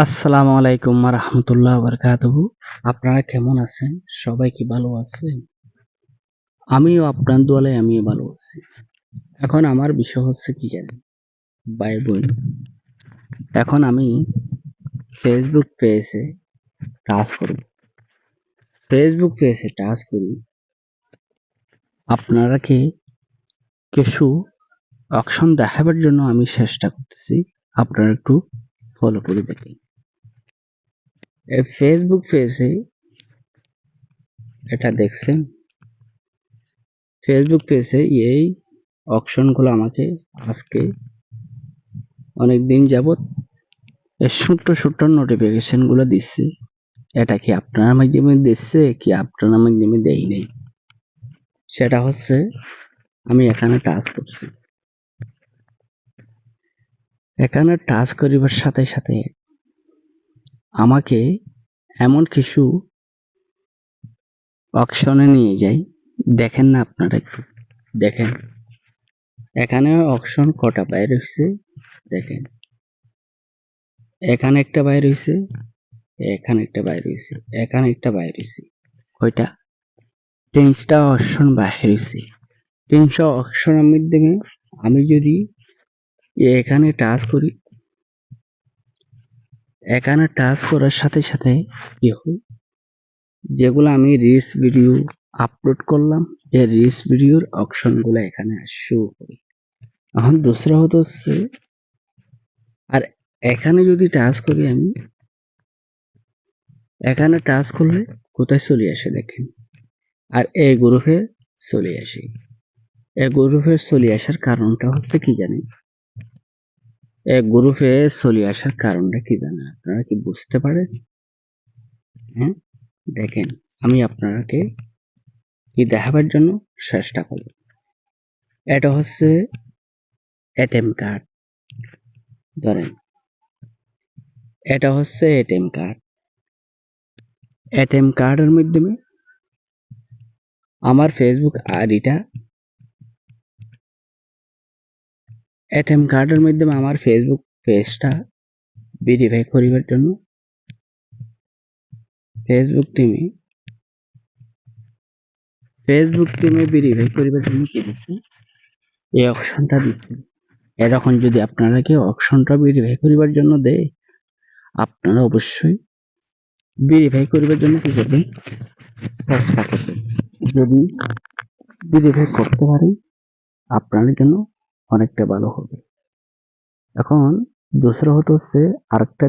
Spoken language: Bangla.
আসসালামু আলাইকুম ওয়া রাহমাতুল্লাহি ওয়া বারাকাতুহু। আপনারা কেমন আছেন? সবাই কি ভালো আছেন? আমিও আপনার দোয়ায় আমিও ভালো আছি। এখন আমার বিষয় হচ্ছে কি জানেন? ভাই বোন, এখন আমি ফেসবুক পেজে টাচ করব। ফেসবুক পেজে টাচ করি। আপনারা কি কিছু অপশন দেখাবার জন্য আমি চেষ্টা করতেছি। আপনারা একটু ফলো করে দেখেন। এই ফেসবুক পেজে এটা দেখছেন? ফেসবুক পেজে এই অপশনগুলো আমাকে আজকে অনেকদিন যাবত এই ছোট্ট নোটিফিকেশন গুলো দিচ্ছে। এটা কি আপনার মাধ্যমে দিচ্ছে কি আপনার মাধ্যমে দেই নাই? সেটা হচ্ছে আমি এখানে টাচ করছি। এখানে টাচ করিবার সাথে সাথে আমাকে এমন কিছু অপশনে নিয়ে যায়। দেখেন না আপনারা একটু দেখেন। এখানে অপশন কটা বাইর হচ্ছে দেখেন। এখানে একটা বাইর হয়েছে, এখানে একটা বাইর হয়েছে, এখানে একটা বাইর হয়েছে। কয়টা? 3টা অপশন বাইর হয়েছে। 300 অপশনের মাধ্যমে আমি যদি এখানে টাচ করি, এখানে টাচ করার সাথে সাথে কি হয়, যেগুলো আমি রিলস ভিডিও আপলোড করলাম এই রিলস ভিডিওর অপশন গুলো এখানে শো করে। এখন দোসরা হচ্ছে আর এখানে যদি টাচ করি আমি, এখানে টাচ করলে কোথায় চলে আসে দেখেন, আর এই গ্রুপে চলে আসে। এই গ্রুপে চলে আসার কারণটা হচ্ছে কি জানেন? এই গ্রুপে চলে আসার কারণটা কি জানেন? আপনারা কি বুঝতে পারেন? হ্যাঁ, দেখেন আমি আপনাকে কি দেখাবার জন্য চেষ্টা করব। এটা হচ্ছে এটিএম কার্ড। ধরেন এটা হচ্ছে এটিএম কার্ড। এটিএম কার্ডের মাধ্যমে আমার ফেসবুক আইডিটা, এটিএম কার্ডের মাধ্যমে আমার ফেসবুক পেজটা ভেরিফাই করিবার জন্য ফেসবুক টিমে ভেরিফাই করিবার জন্য কি দিচ্ছে, এই অপশনটা দিচ্ছে। এরকম যদি আপনারা কি অপশনটা ভেরিফাই করিবার জন্য দেয়, আপনারা অবশ্যই ভেরিফাই করিবার জন্য কি করবেন, চেষ্টা করবেন। যদি ভেরিফাই করতে পারেন আপনার জন্য অনেকটা ভালো হবে। এখন দোসরা হচ্ছে আরেকটা